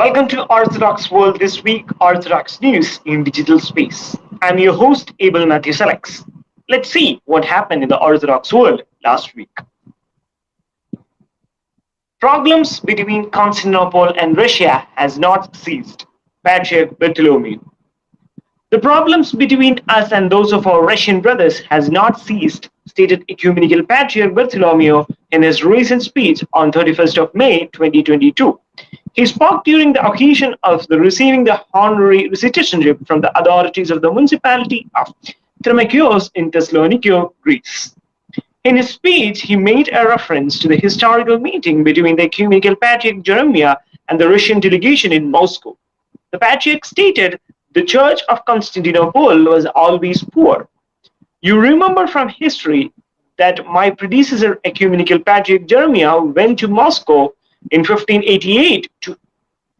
Welcome to Orthodox World This Week, Orthodox News in Digital Space. I'm your host, Abel Matthew Selex. Let's see what happened in the Orthodox world last week. Problems between Constantinople and Russia has not ceased. Patriarch Bartholomew. The problems between us and those of our Russian brothers has not ceased, stated Ecumenical Patriarch Bartholomew in his recent speech on 31st of May 2022. He spoke during the occasion of receiving the honorary citizenship from the authorities of the municipality of Thermakios in Thessaloniki, Greece. In his speech, he made a reference to the historical meeting between the Ecumenical Patriarch Jeremiah and the Russian delegation in Moscow. The Patriarch stated, "The Church of Constantinople was always poor. You remember from history that my predecessor, Ecumenical Patriarch Jeremiah, went to Moscow in 1588 to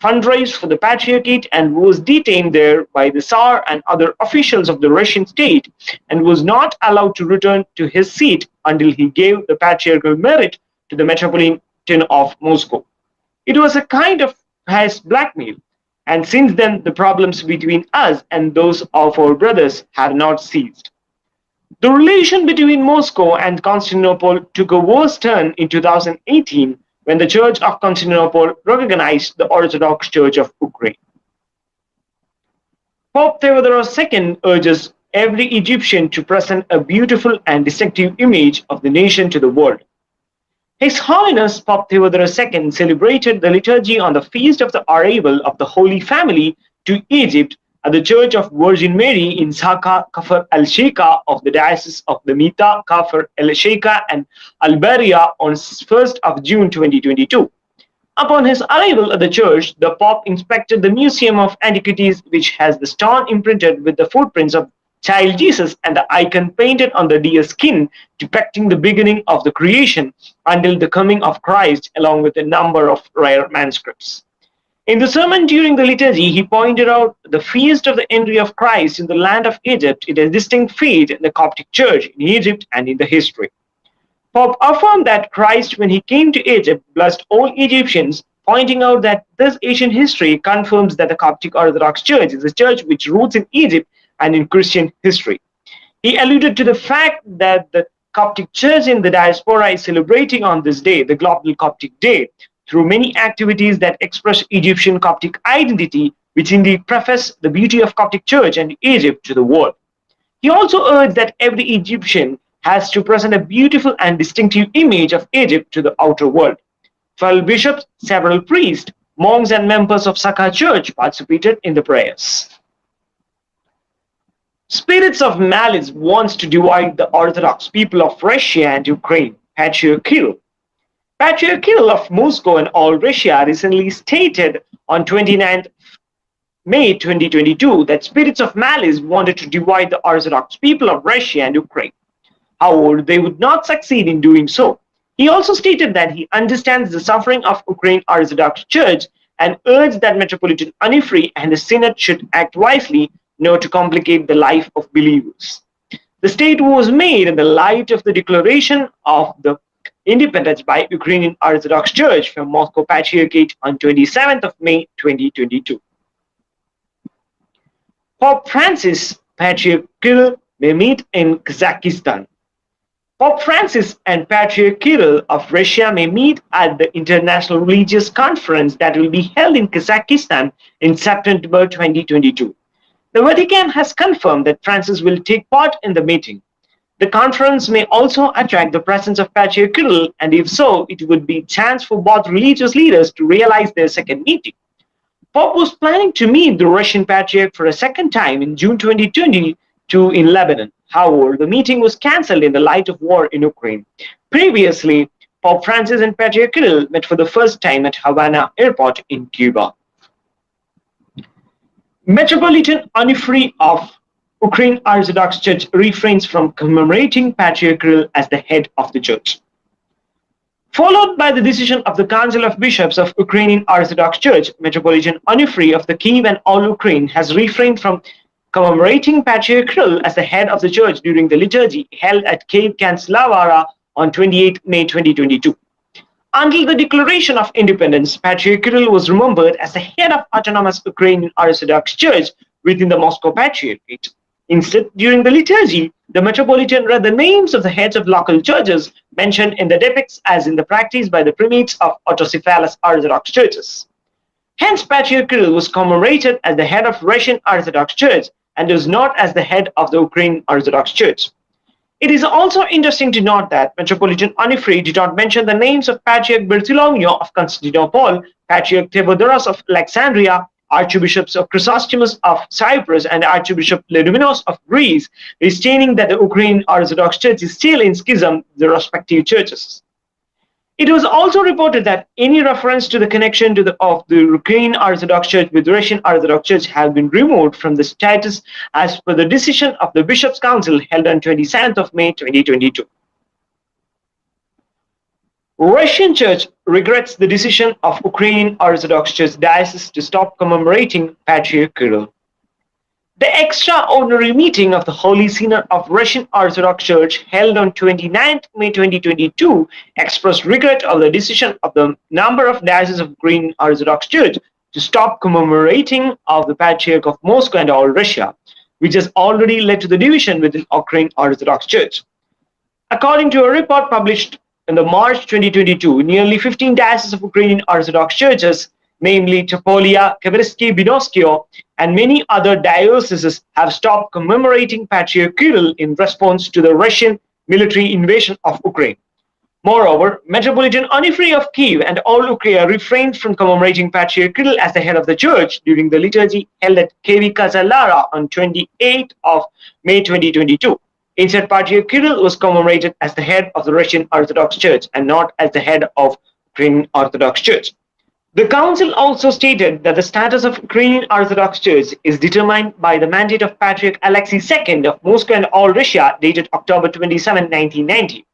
fundraise for the Patriarchate and was detained there by the Tsar and other officials of the Russian state and was not allowed to return to his seat until he gave the patriarchal merit to the Metropolitan of Moscow. It was a kind of his blackmail, and since then the problems between us and those of our brothers have not ceased. The relation between Moscow and Constantinople took a worse turn in 2018 when the Church of Constantinople recognized the Orthodox Church of Ukraine. Pope Theodoros II urges every Egyptian to present a beautiful and distinctive image of the nation to the world. His Holiness Pope Theodoros II celebrated the liturgy on the feast of the arrival of the Holy Family to Egypt at the Church of Virgin Mary in Saka Kafr al-Sheikha of the Diocese of the Mita Kafr al-Sheikha and Alberia on 1st of June 2022. Upon his arrival at the church, the Pope inspected the Museum of Antiquities, which has the stone imprinted with the footprints of child Jesus and the icon painted on the deer skin depicting the beginning of the creation until the coming of Christ, along with a number of rare manuscripts. In the sermon during the liturgy, he pointed out the feast of the entry of Christ in the land of Egypt is a distinct feat in the Coptic Church in Egypt and in the history. Pope affirmed that Christ, when he came to Egypt, blessed all Egyptians, pointing out that this ancient history confirms that the Coptic Orthodox Church is a church which roots in Egypt and in Christian history. He alluded to the fact that the Coptic Church in the diaspora is celebrating on this day, the Global Coptic Day, through many activities that express Egyptian Coptic identity, which indeed profess the beauty of Coptic Church and Egypt to the world. He also urged that every Egyptian has to present a beautiful and distinctive image of Egypt to the outer world. 12 bishops, several priests, monks and members of Saka Church participated in the prayers. Spirits of malice wants to divide the Orthodox people of Russia and Ukraine. Patriarch Kirill. Patriarch Kirill of Moscow and all Russia recently stated on 29th May 2022 that spirits of malice wanted to divide the Orthodox people of Russia and Ukraine. However, they would not succeed in doing so. He also stated that he understands the suffering of Ukraine Orthodox Church and urged that Metropolitan Onufry and the Synod should act wisely not to complicate the life of believers. The statement was made in the light of the declaration of the independence by Ukrainian Orthodox Church from Moscow Patriarchate on 27th of May 2022. Pope Francis, Patriarch Kirill may meet in Kazakhstan. Pope Francis and Patriarch Kirill of Russia may meet at the International Religious Conference that will be held in Kazakhstan in September 2022. The Vatican has confirmed that Francis will take part in the meeting. The conference may also attract the presence of Patriarch Kirill, and if so, it would be a chance for both religious leaders to realize their second meeting. Pope was planning to meet the Russian Patriarch for a second time in June 2022 in Lebanon. However, the meeting was cancelled in the light of war in Ukraine. Previously, Pope Francis and Patriarch Kirill met for the first time at Havana Airport in Cuba. Metropolitan Onufry of Ukraine Orthodox Church refrains from commemorating Patriarch Kirill as the head of the church. Followed by the decision of the Council of Bishops of Ukrainian Orthodox Church, Metropolitan Onufry of the Kiev and all Ukraine has refrained from commemorating Patriarch Kirill as the head of the church during the liturgy held at Kiev Kancelavara on 28 May 2022. Until the declaration of independence, Patriarch Kirill was remembered as the head of autonomous Ukrainian Orthodox Church within the Moscow Patriarchate. Instead, during the liturgy, the Metropolitan read the names of the heads of local churches mentioned in the depicts as in the practice by the primates of autocephalous Orthodox churches. Hence, Patriarch Kirill was commemorated as the head of Russian Orthodox Church and was not as the head of the Ukrainian Orthodox Church. It is also interesting to note that Metropolitan Onufry did not mention the names of Patriarch Bartholomew of Constantinople, Patriarch Theodoros of Alexandria, Archbishops of Chrysostomus of Cyprus, and Archbishop Ledomenos of Greece, stating that the Ukrainian Orthodox Church is still in schism with the respective churches. It was also reported that any reference to the connection of the Ukrainian Orthodox Church with the Russian Orthodox Church have been removed from the status as per the decision of the Bishops' Council held on 27th of May 2022. Russian Church regrets the decision of Ukrainian Orthodox Church diocese to stop commemorating Patriarch Kirill. The extraordinary meeting of the Holy Synod of Russian Orthodox Church held on 29th May 2022 expressed regret of the decision of the number of dioceses of Ukrainian Orthodox Church to stop commemorating of the Patriarch of Moscow and all Russia, which has already led to the division within Ukrainian Orthodox Church. According to a report published in the March 2022, nearly 15 dioceses of Ukrainian Orthodox churches, namely Topolia, Kavrinsky, Binoskio, and many other dioceses have stopped commemorating Patriarch Kirill in response to the Russian military invasion of Ukraine. Moreover, Metropolitan Onufry of Kiev and all Ukraine refrained from commemorating Patriarch Kirill as the head of the church during the liturgy held at Kazakhstan on 28th of May 2022. Instead, Patriarch Kirill was commemorated as the head of the Russian Orthodox Church and not as the head of Ukrainian Orthodox Church. The Council also stated that the status of Ukrainian Orthodox Church is determined by the mandate of Patriarch Alexei II of Moscow and all Russia dated October 27, 1990.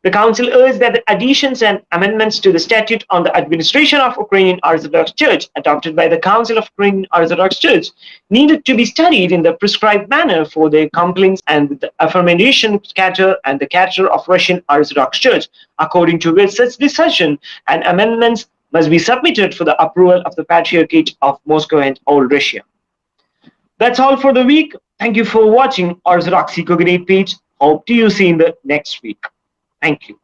The Council urged that the additions and amendments to the Statute on the Administration of Ukrainian Orthodox Church adopted by the Council of Ukrainian Orthodox Church needed to be studied in the prescribed manner for their compliance and the affirmation character and the character of Russian Orthodox Church, according to which such decision and amendments must be submitted for the approval of the Patriarchate of Moscow and all Russia. That's all for the week. Thank you for watching Orthodoxy Cognate page. Hope to see you in the next week. Thank you.